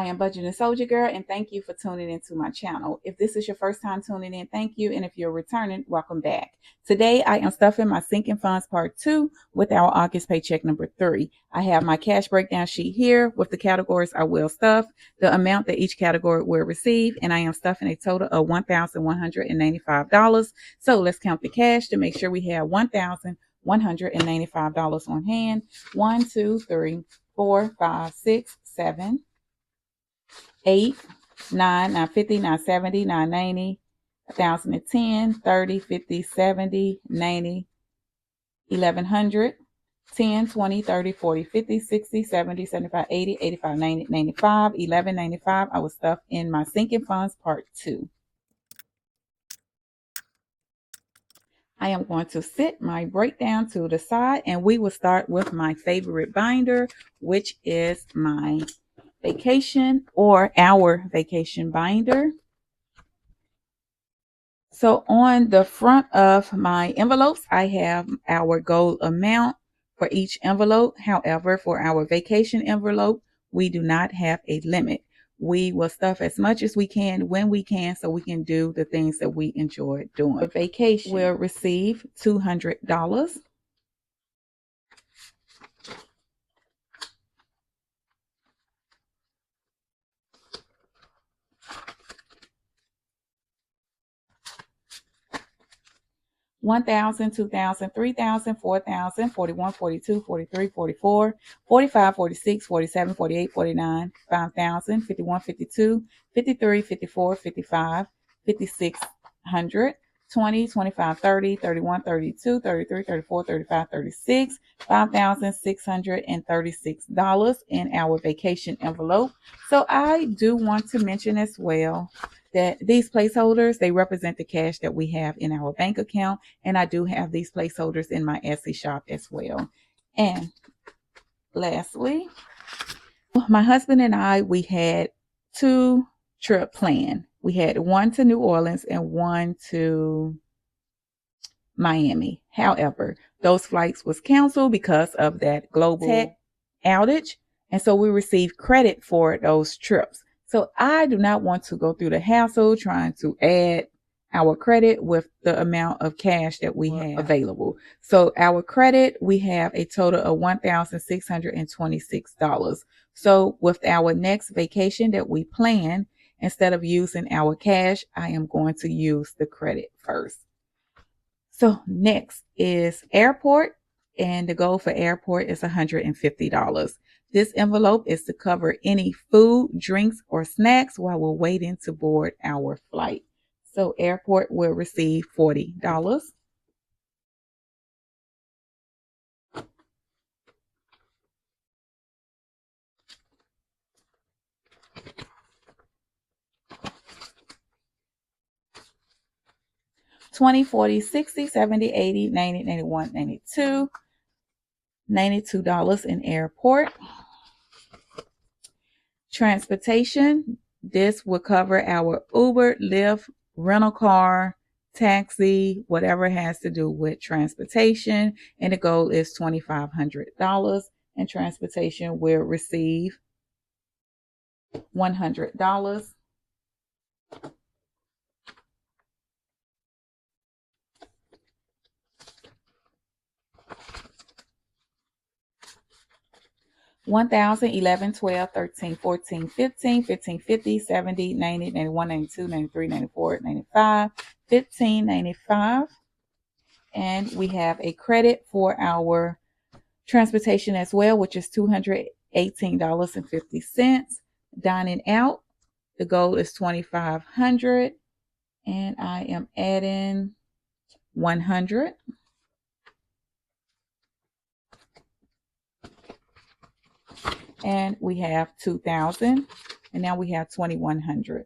I am Budgeting Soldier Girl, and thank you for tuning into my channel. If this is your first time tuning in, thank you. And if you're returning, welcome back. Today, I am stuffing my sinking funds part 2 with our August paycheck number 3. I have my cash breakdown sheet here with the categories I will stuff, the amount that each category will receive, and I am stuffing a total of $1,195. So let's count the cash to make sure we have $1,195 on hand. 1, 2, 3, 4, 5, 6, 7, 8, 9, 950, 970, 990, 1010, 30, 50, 70, 90, 1100, 10, 20, 30, 40, 50, 60, 70, 75, 80, 85, 90, 95, 1195. I was stuffed in my sinking funds part 2. I am going to sit my breakdown to the side, and we will start with my favorite binder, which is my vacation or our vacation binder. So on the front of my envelopes, I have our goal amount for each envelope. However, for our vacation envelope, we do not have a limit. We will stuff as much as we can when we can so we can do the things that we enjoy doing. For vacation, we'll receive $200. 1,000, 2,000, 3,000, 4,000, 41, 42, 43, 44, 45, 46, 47, 48, 49, 5,000, 51, 52, 53, 54, 55, 5,600, 20, 25, 30, 31, 32, 33, 34, 35, 36, $5,636 in our vacation envelope. So I do want to mention as well that these placeholders, they represent the cash that we have in our bank account. And I do have these placeholders in my Etsy shop as well. And lastly, my husband and I, we had 2 trips planned. We had one to New Orleans and one to Miami. However, those flights was canceled because of that global tech outage. And so we received credit for those trips. So I do not want to go through the hassle trying to add our credit with the amount of cash that we have available. So our credit, we have a total of $1,626. So with our next vacation that we plan, instead of using our cash, I am going to use the credit first. So next is airport, and the goal for airport is $150. This envelope is to cover any food, drinks, or snacks while we're waiting to board our flight. So airport will receive $40. 20, 40, 60, 70, 80, 90, 91, 92, $92 in airport. Transportation, this will cover our Uber, Lyft, rental car, taxi, whatever has to do with transportation. And the goal is $2,500. And transportation will receive $100. 1,000, 11, 12, 13, 14, 15, 15, 50, 70, 90, 91, 92, 93, 94, 95, 1595. And we have a credit for our transportation as well, which is $218.50. Dining out, the goal is $2,500, and I am adding $100. And we have $2,000, and now we have $2,100.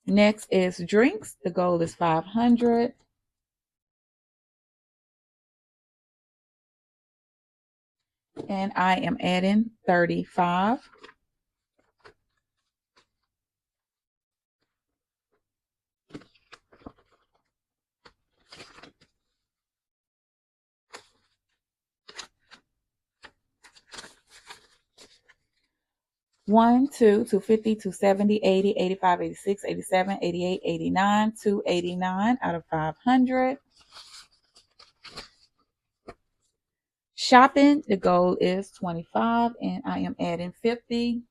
Next is drinks. The goal is $500. And I am adding $35. 1, 2, 250, 270, 80, 85, 86, 87, 88, 89, 289 out of 500. Shopping, the goal is 25, and I am adding 50.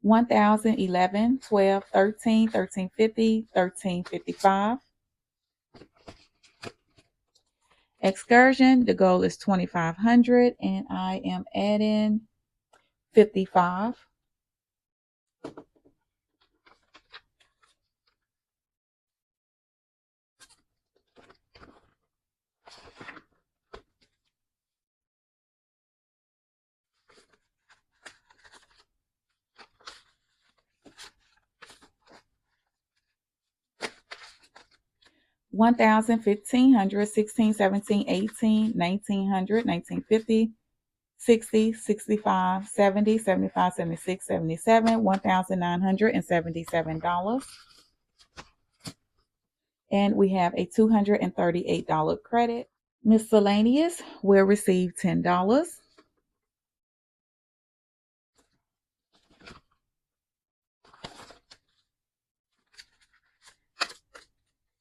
$1,000, 11, 12, 13, 1350, 1355. Excursion, the goal is 2,500, and I am adding 55. $1,000, 1,500, 16, 17, 18, 1,900, 1,950, 60, 65, 70, 75, 76, 77, $1,977. And we have a $238 credit. Miscellaneous will receive $10.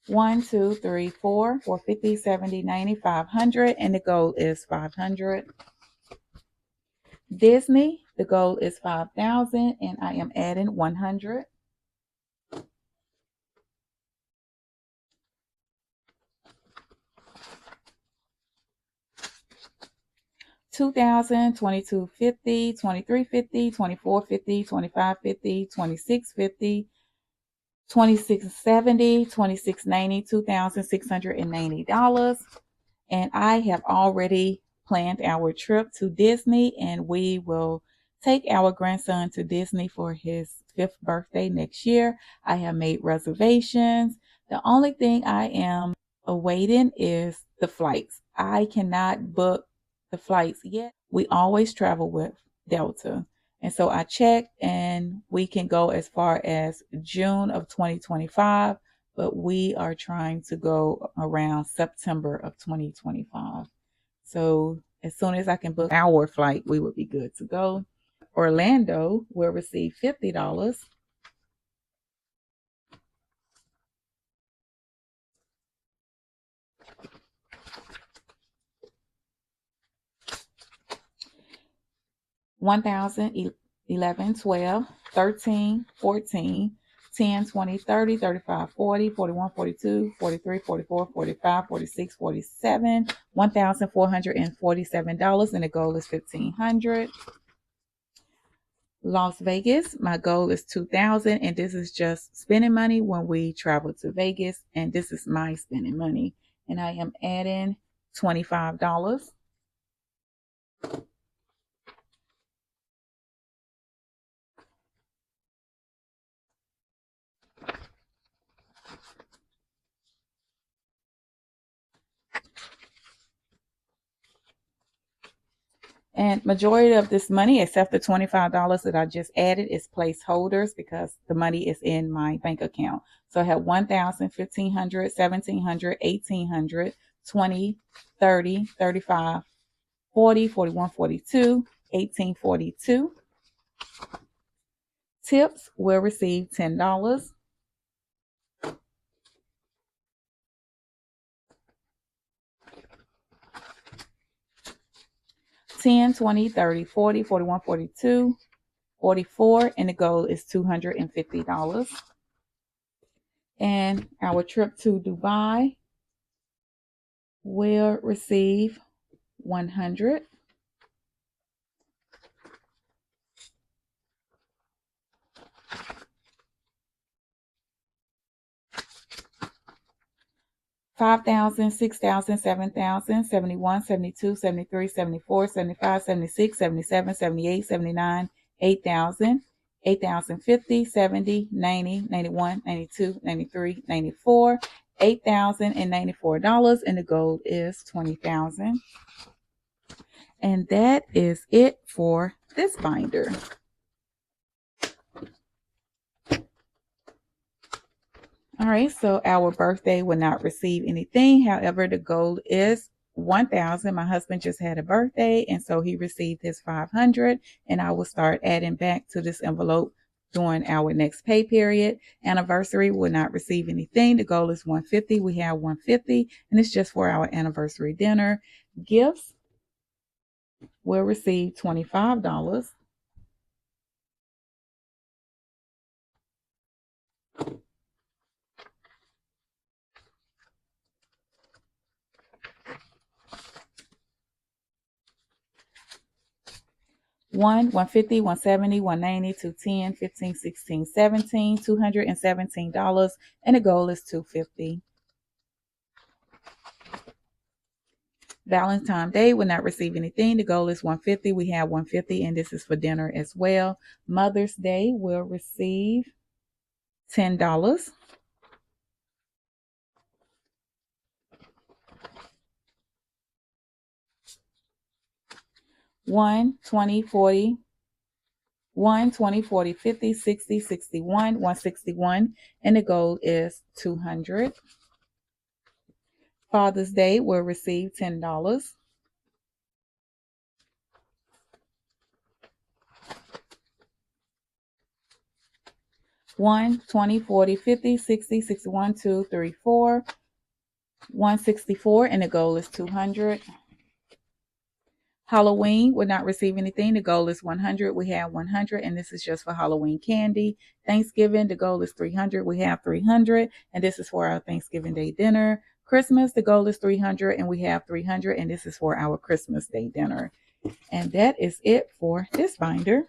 1, 2, 3, 4, 450, 70, 90, 500, and the goal is 500. Disney, the goal is 5,000, and I am adding 100. $2,000, 2250, 2350, 2450, 2550, 2650, 2670, 2690, $2,690. And I have already planned our trip to Disney, and we will take our grandson to Disney for his 5th birthday next year. I have made reservations. The only thing I am awaiting is the flights. I cannot book the flights yet. We always travel with Delta. And so I checked, and we can go as far as June of 2025, but we are trying to go around September of 2025. So as soon as I can book our flight, we would be good to go. Orlando will receive $50. $1,000, 11, 12, 13, 14, 10, 20, 30, 35, 40, 41, 42, 43, 44, 45, 46, 47, $1,447, and the goal is $1,500. Las Vegas, my goal is 2,000, and this is just spending money when we travel to Vegas, and this is my spending money, and I am adding $25. And majority of this money, except the $25 that I just added, is placeholders because the money is in my bank account. So I have 1,000, 1,500, 1,700, 1,800, 20, 30, 35, 40, 41, 42, 1842. Tips will receive $10. 10, 20, 30, 40, 41, 42, 44, and the goal is $250. And our trip to Dubai will receive 100. $5,000, $6,000, $7,000, $71, $72, $73, $74, $75, $76, $77, $78, $79, $8,000, $8,050, $70, $90, $91, $92, $93, $94, $8,094, and the goal is $20,000. And that is it for this binder. All right, so our birthday will not receive anything. However, the goal is 1,000. My husband just had a birthday, and so he received his 500, and I will start adding back to this envelope during our next pay period. Anniversary will not receive anything. The goal is 150. We have 150, and it's just for our anniversary dinner. Gifts will receive $25. One, 150, 170, 190, 210, 15, 16, 17, $217, and the goal is 250. Valentine's Day will not receive anything. The goal is 150. We have 150, and this is for dinner as well. Mother's Day will receive $10. One, 20, 40, 1, 20, 40, 50, 60, 61, 161, and the goal is 200. Father's Day will receive $10. 1, 20, 40, 50, 60, 61, 2, 3, 4, 164, and the goal is 200. Halloween will not receive anything. The goal is 100. We have 100, and this is just for Halloween candy. Thanksgiving, the goal is 300. We have 300, and this is for our Thanksgiving Day dinner. Christmas, the goal is 300, and we have 300, and this is for our Christmas Day dinner. And that is it for this binder.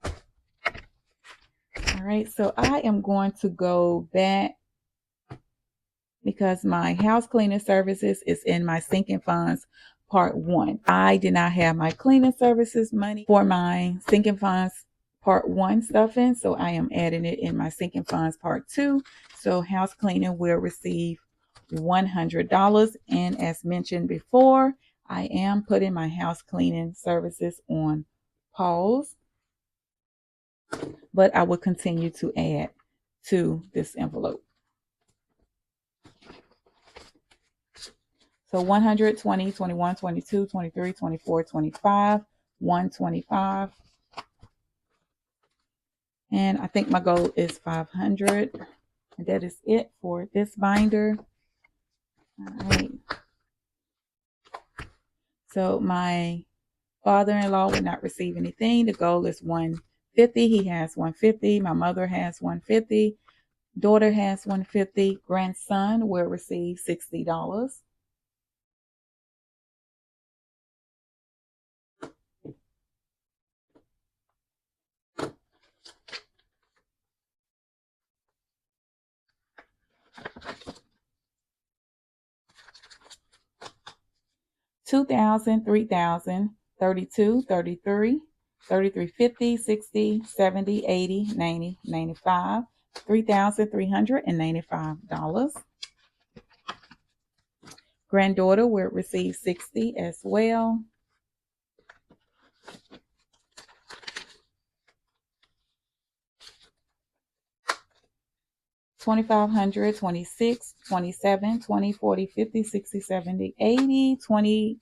All right, so I am going to go back because my house cleaning services is in my sinking funds part 1. I did not have my cleaning services money for my sinking funds part 1 stuffing, so I am adding it in my sinking funds part 2. So house cleaning will receive $100, and as mentioned before, I am putting my house cleaning services on pause, but I will continue to add to this envelope. So 100, 20, 21, 22, 23, 24, 25, 125. And I think my goal is 500. And that is it for this binder. All right. So my father-in-law will not receive anything. The goal is 150. He has 150. My mother has 150. Daughter has 150. Grandson will receive $60. $2,000, $3,000, $32, $33, $33, $50, $60, $70, $80, $90, $95, $3,395. Granddaughter will receive $60 as well. $2,500, $26, $27, $20, $40, $50, $60, $70, $80, $20,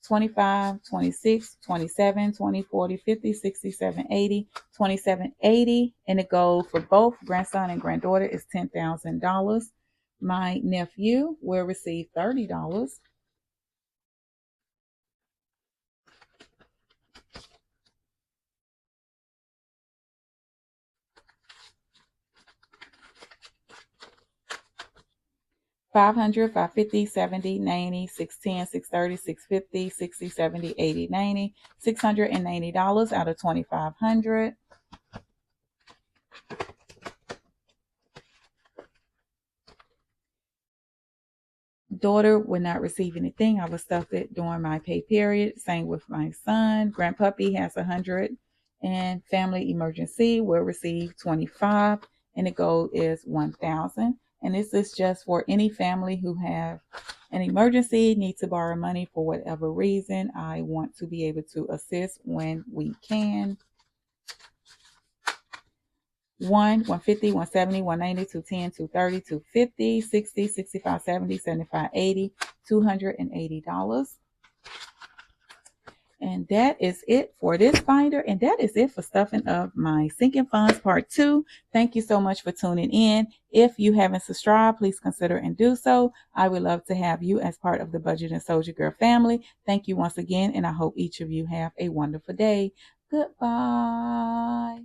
$25, $26, $27, $20, $40, $50, $60, $70, $80, $27, $80, and the goal for both grandson and granddaughter is $10,000. My nephew will receive $30. $500, $550, $70, $90, $610, $630, $650, $60, $70, $80, $90, $690 out of $2,500. Daughter will not receive anything. I will stuff it during my pay period. Same with my son. Grandpuppy has 100, and family emergency will receive 25, and the goal is 1,000. And this is just for any family who have an emergency, need to borrow money for whatever reason. I want to be able to assist when we can. 1, 150, 170, 190, 210, 230, 250, 60, 65, 70, 75, 80, $280. And that is it for this binder. And that is it for stuffing of my sinking funds part 2. Thank you so much for tuning in. If you haven't subscribed, please consider and do so. I would love to have you as part of the Budgeting Soldier Girl family. Thank you once again, and I hope each of you have a wonderful day. Goodbye.